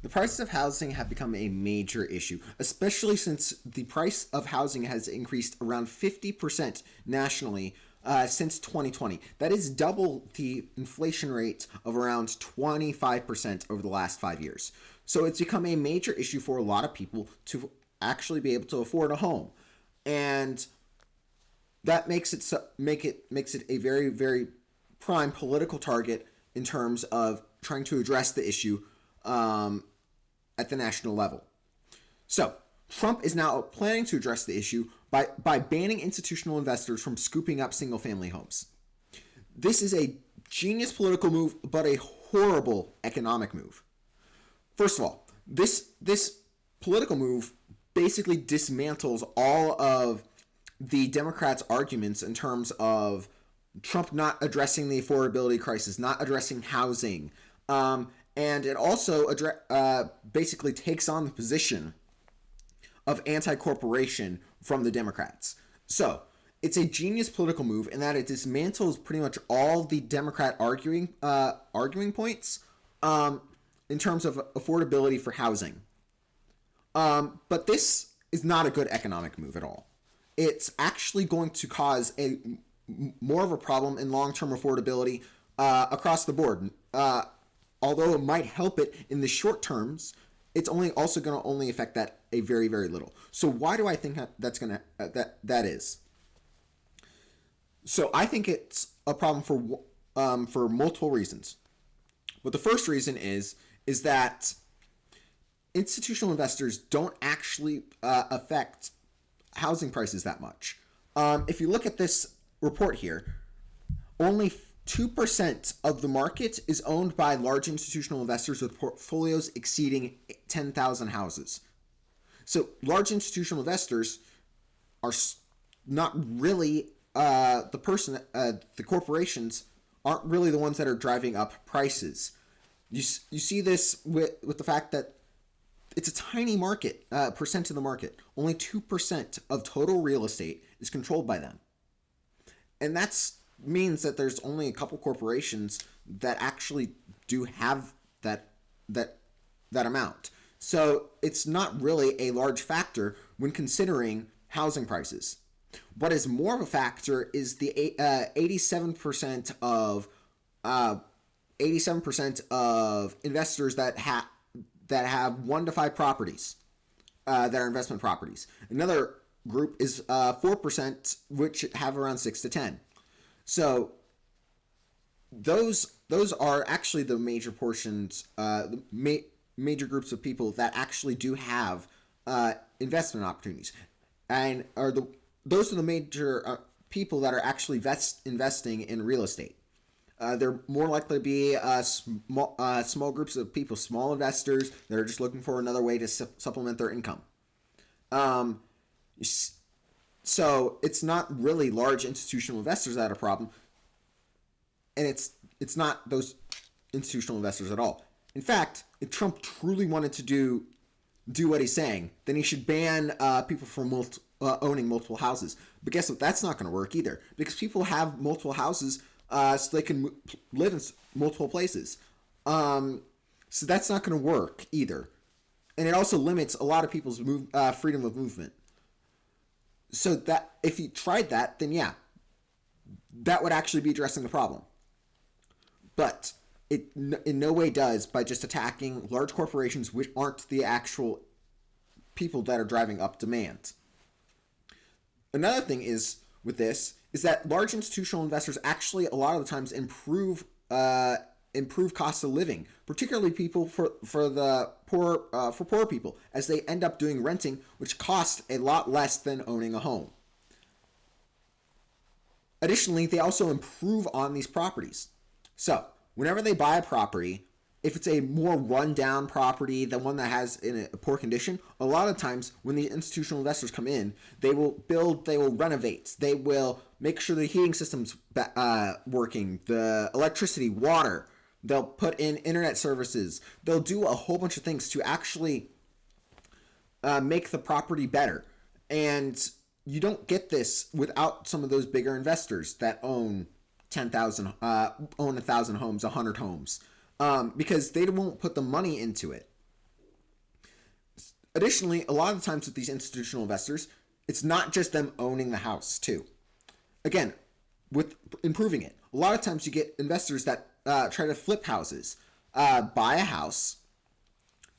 The prices of housing have become a major issue, especially since the price of housing has increased around 50% nationally since 2020. That is double the inflation rate of around 25% over the last 5 years. So it's become a major issue for a lot of people to actually be able to afford a home. And that makes it a very, very prime political target in terms of trying to address the issue at the national level. So Trump is now planning to address the issue by banning institutional investors from scooping up single-family homes. This is a genius political move, but a horrible economic move. First of all, this political move basically dismantles all of the Democrats' arguments in terms of Trump not addressing the affordability crisis, not addressing housing, and it also basically takes on the position of anti-corporation from the Democrats. So it's a genius political move in that it dismantles pretty much all the Democrat arguing points in terms of affordability for housing. But this is not a good economic move at all. It's actually going to cause more of a problem in long-term affordability across the board. Although it might help it in the short terms, it's also going to only affect that a very, very little. So why do I think that is? So I think it's a problem for multiple reasons. But the first reason is that institutional investors don't actually affect housing prices that much. If you look at this report here, only 2% of the market is owned by large institutional investors with portfolios exceeding 10,000 houses. So large institutional investors are not really the corporations aren't really the ones that are driving up prices. You see this with the fact that it's a tiny market, percent of the market. Only 2% of total real estate is controlled by them. And that means that there's only a couple corporations that actually do have that amount. So it's not really a large factor when considering housing prices. What is more of a factor is the 87% of investors that have 1 to 5 properties that are investment properties. Another group is 4%, which have around 6 to 10. So those are actually the major portions, major groups of people that actually do have investment opportunities, and those are the major people that are actually investing in real estate. They're more likely to be small groups of people, small investors that are just looking for another way to supplement their income. So it's not really large institutional investors that are a problem, and it's not those institutional investors at all. In fact, if Trump truly wanted to do what he's saying, then he should ban people from owning multiple houses. But guess what? That's not going to work either, because people have multiple houses so they can live in multiple places. So that's not going to work either. And it also limits a lot of people's freedom of movement. So that if he tried that, then yeah, that would actually be addressing the problem. But it in no way does by just attacking large corporations, which aren't the actual people that are driving up demand. Another thing is with this is that large institutional investors actually a lot of the times improve cost of living, particularly people for poor people, as they end up doing renting, which costs a lot less than owning a home. Additionally, they also improve on these properties. So whenever they buy a property, if it's a more run-down property, the one that has in a poor condition, a lot of times when the institutional investors come in, they will renovate, they will make sure the heating system's working, the electricity, water. They'll put in internet services. They'll do a whole bunch of things to actually make the property better. And you don't get this without some of those bigger investors that own 1,000 homes, 100 homes, because they won't put the money into it. Additionally, a lot of the times with these institutional investors, it's not just them owning the house too. Again, with improving it, a lot of times you get investors that try to flip houses, buy a house.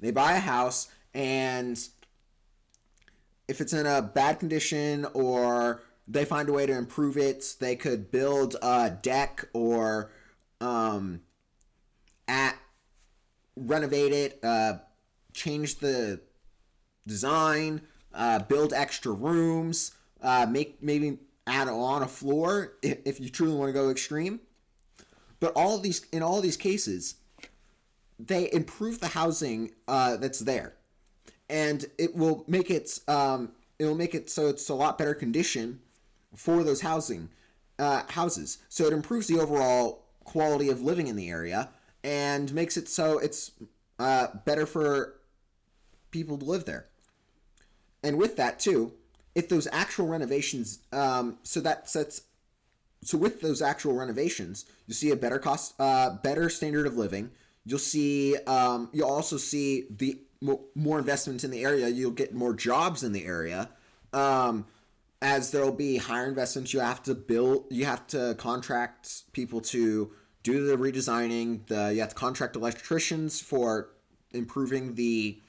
They buy a house, and if it's in a bad condition or they find a way to improve it, they could build a deck or at renovate it, change the design, build extra rooms, maybe add on a floor if you truly want to go extreme. But in all of these cases, they improve the housing that's there, and it will make it so it's a lot better condition for those houses. So it improves the overall quality of living in the area and makes it so it's better for people to live there. And with that too, if those actual renovations, with those actual renovations, you see a better better standard of living. You'll also see the more investments in the area. You'll get more jobs in the area, as there'll be higher investments. You have to contract people to do the redesigning. You have to contract electricians for improving the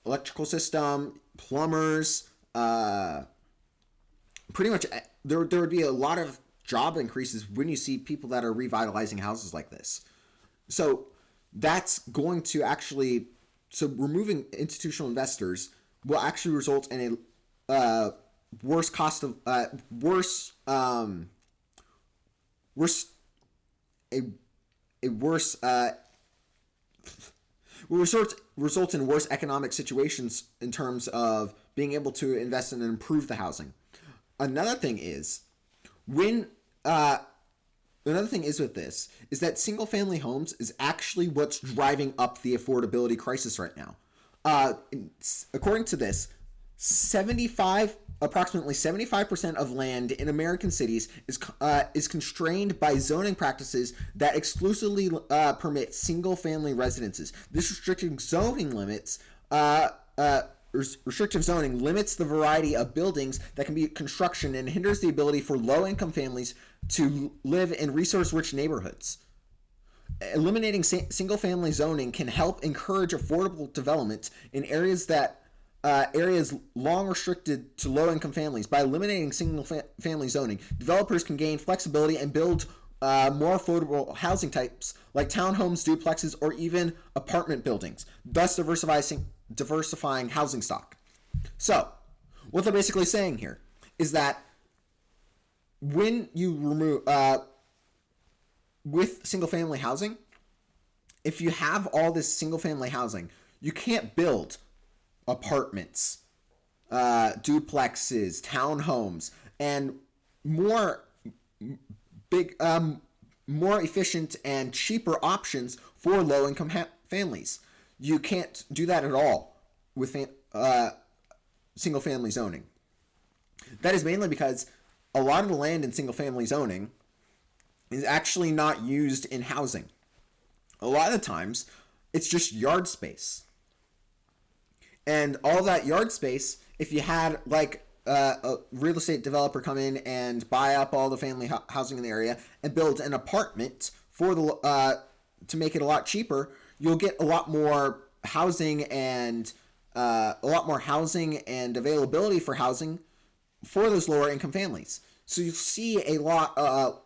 electrical system, plumbers. Pretty much, there would be a lot of job increases when you see people that are revitalizing houses like this. So that's going to removing institutional investors will actually result in a worse cost of worse will result in worse economic situations in terms of being able to invest in and improve the housing. Another thing is with this is that single family homes is actually what's driving up the affordability crisis right now. According to this, approximately 75% of land in American cities is constrained by zoning practices that exclusively permit single family residences. This restrictive zoning limits the variety of buildings that can be construction and hinders the ability for low-income families to live in resource-rich neighborhoods. Eliminating single-family zoning can help encourage affordable development in areas long restricted to low-income families. By eliminating single-family zoning, developers can gain flexibility and build more affordable housing types like townhomes, duplexes, or even apartment buildings, thus diversifying housing stock. So, what they're basically saying here is that when you remove with single-family housing, if you have all this single-family housing, you can't build apartments, duplexes, townhomes, and more efficient and cheaper options for low-income families. You can't do that at all with single-family zoning. That is mainly because a lot of the land in single-family zoning is actually not used in housing. A lot of the times, it's just yard space. And all that yard space, if you had like a real estate developer come in and buy up all the family housing in the area and build an apartment for to make it a lot cheaper, you'll get a lot more housing and availability for housing for those lower income families. So you see a lot.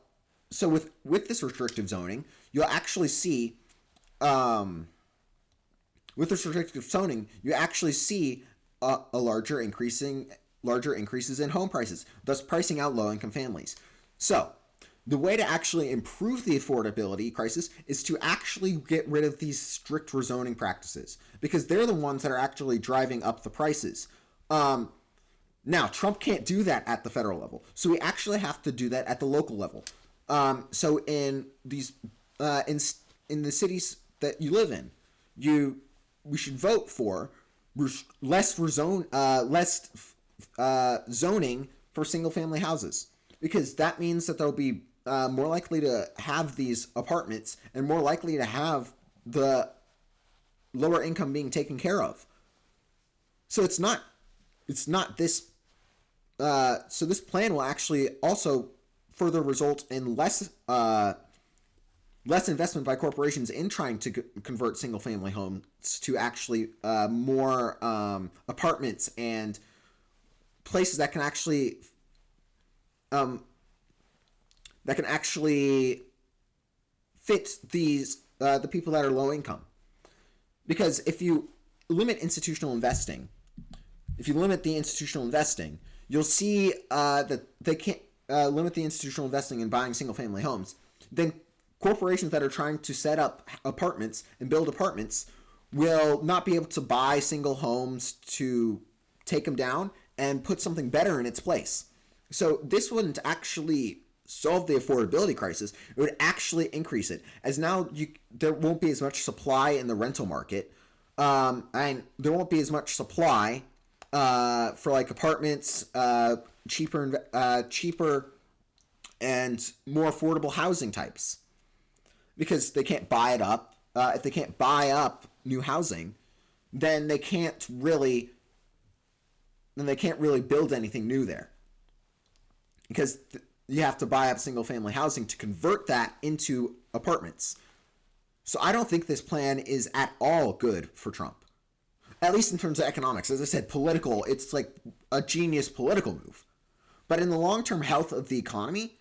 So with this restrictive zoning, you'll actually see. With this restrictive zoning, you actually see larger increases in home prices, thus pricing out low-income families. So, the way to actually improve the affordability crisis is to actually get rid of these strict rezoning practices, because they're the ones that are actually driving up the prices. Now, Trump can't do that at the federal level, so we actually have to do that at the local level. So in these in the cities that you live in, we should vote for less zoning for single-family houses, because that means that they'll be more likely to have these apartments and more likely to have the lower income being taken care of. So it's not this. So this plan will actually also further result in less investment by corporations in trying to convert single family homes to actually more apartments and places that can actually fit these the people that are low income. Because if you limit institutional investing, you'll see that they can't limit the institutional investing in buying single family homes. Then corporations that are trying to set up apartments and build apartments will not be able to buy single homes to take them down and put something better in its place. So this wouldn't actually solve the affordability crisis. It would actually increase it, as now there won't be as much supply in the rental market, and there won't be as much supply for like apartments, cheaper and more affordable housing types, because they can't buy it up. If they can't buy up new housing, then they can't really build anything new there, because you have to buy up single family housing to convert that into apartments. So I don't think this plan is at all good for Trump, at least in terms of economics. As I said, political, it's like a genius political move. But in the long-term health of the economy,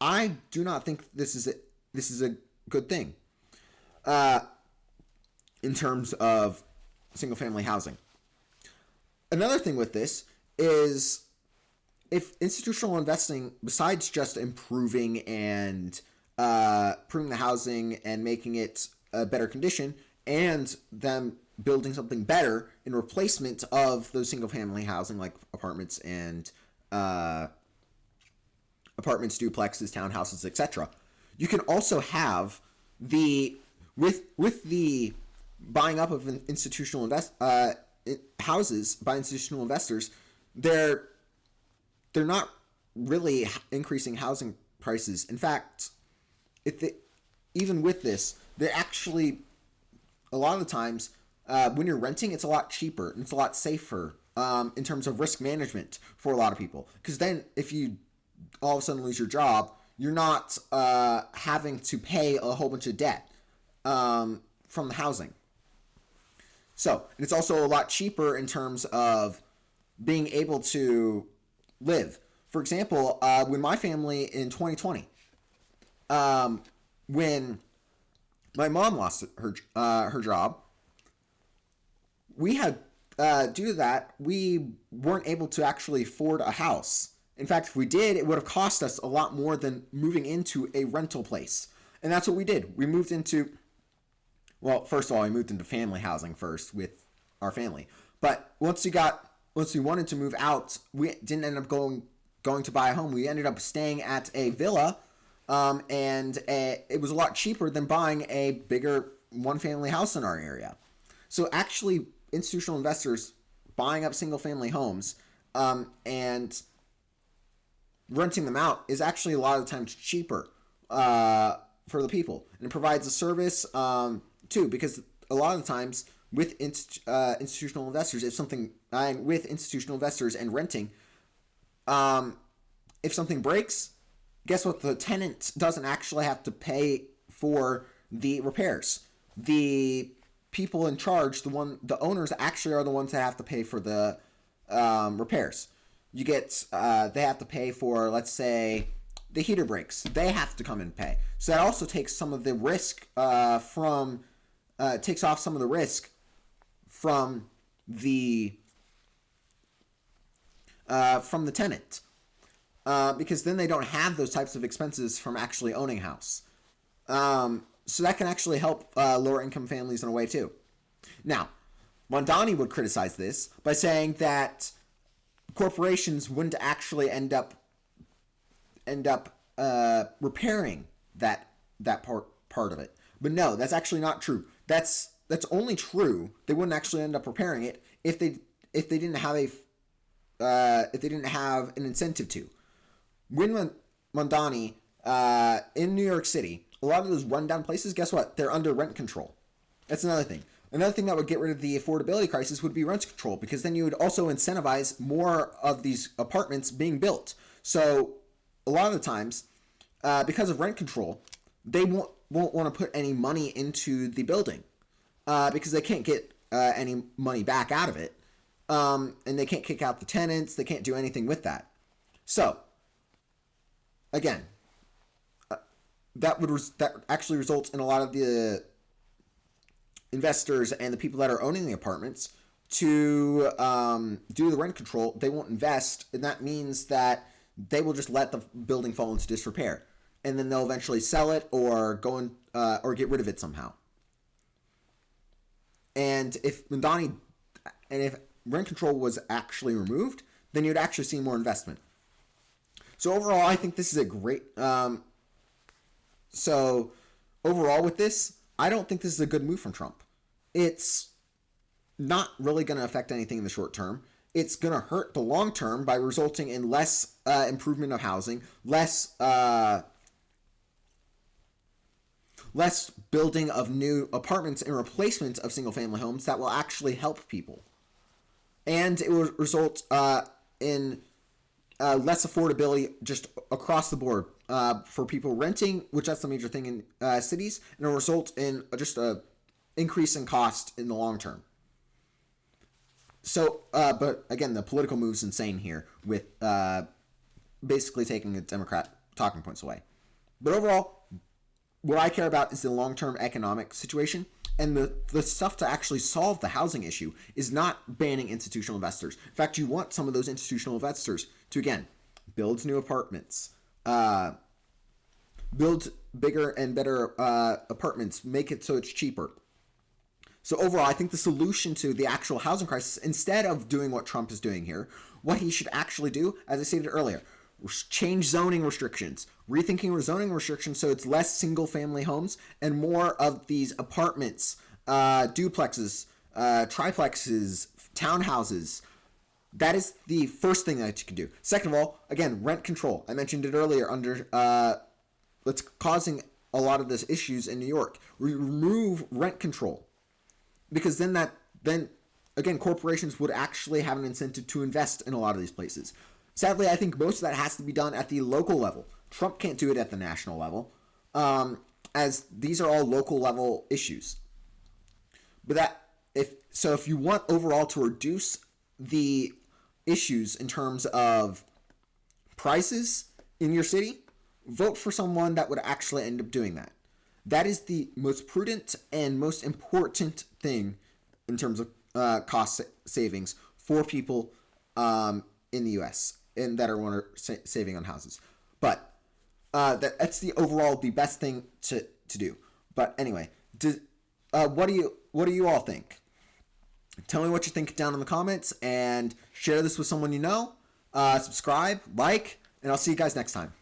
I do not think this is a good thing in terms of single-family housing. Another thing with this is, if institutional investing, besides just improving and improving the housing and making it a better condition, and them building something better in replacement of those single-family housing, like apartments and duplexes, townhouses, etc., you can also have with the buying up of institutional houses by institutional investors, they're not really increasing housing prices. In fact, even with this, they're actually, a lot of the times, when you're renting, it's a lot cheaper and it's a lot safer in terms of risk management for a lot of people. Because then if you all of a sudden lose your job, you're not having to pay a whole bunch of debt from the housing. So, and it's also a lot cheaper in terms of being able to live. For example, when my family in 2020, when my mom lost her job, we had due to that, we weren't able to actually afford a house. In fact, if we did, it would have cost us a lot more than moving into a rental place. And that's what we did. We moved into, well, first of all, we moved into family housing first with our family. But once we wanted to move out, we didn't end up going to buy a home. We ended up staying at a villa, and it was a lot cheaper than buying a bigger one-family house in our area. So actually, institutional investors buying up single-family homes and renting them out is actually a lot of times cheaper for the people, and it provides a service too, because a lot of the times with institutional investors, with institutional investors and renting, if something breaks, guess what? The tenant doesn't actually have to pay for the repairs. The people in charge, the owners actually are the ones that have to pay for the repairs. They have to pay for, let's say, the heater breaks. They have to come and pay. So that also takes some of the risk takes off some of the risk from the tenant, because then they don't have those types of expenses from actually owning a house. So that can actually help lower income families in a way too. Now, Mondani would criticize this by saying that corporations wouldn't actually end up repairing that part of it. But no, that's actually not true. That's only true. They wouldn't actually end up repairing it if they didn't have an incentive to. When Mondani in New York City, a lot of those rundown places, guess what? They're under rent control. That's another thing. Another thing that would get rid of the affordability crisis would be rent control, because then you would also incentivize more of these apartments being built. So a lot of the times, because of rent control, they won't want to put any money into the building because they can't get any money back out of it. And they can't kick out the tenants. They can't do anything with that. So, again, that actually results in a lot of the investors and the people that are owning the apartments to do the rent control. They won't invest, and that means that they will just let the building fall into disrepair, and then they'll eventually sell it or go in, or get rid of it somehow. And if rent control was actually removed, then you'd actually see more investment. So overall, I think this is a great. So overall, with this, I don't think this is a good move from Trump. It's not really going to affect anything in the short term. It's going to hurt the long term by resulting in less improvement of housing, less building of new apartments and replacement of single-family homes that will actually help people. And it will result in less affordability just across the board for people renting, which that's the major thing in cities, and it will result in just a increase in cost in the long term. So, but again, the political move's insane here with basically taking the Democrat talking points away. But overall, what I care about is the long-term economic situation, and the stuff to actually solve the housing issue is not banning institutional investors. In fact, you want some of those institutional investors to, again, build new apartments, build bigger and better apartments, make it so it's cheaper. So overall, I think the solution to the actual housing crisis, instead of doing what Trump is doing here, what he should actually do, as I stated earlier, change zoning restrictions, rethinking zoning restrictions so it's less single-family homes and more of these apartments, duplexes, triplexes, townhouses. That is the first thing that you can do. Second of all, again, rent control. I mentioned it earlier under that's causing a lot of these issues in New York. Remove rent control. Because then again, corporations would actually have an incentive to invest in a lot of these places. Sadly, I think most of that has to be done at the local level. Trump can't do it at the national level, as these are all local level issues. But if you want overall to reduce the issues in terms of prices in your city, vote for someone that would actually end up doing that. That is the most prudent and most important thing in terms of cost savings for people in the U.S. and that are saving on houses. But that's the best thing to do. But anyway, what do you all think? Tell me what you think down in the comments and share this with someone you know. Subscribe, like, and I'll see you guys next time.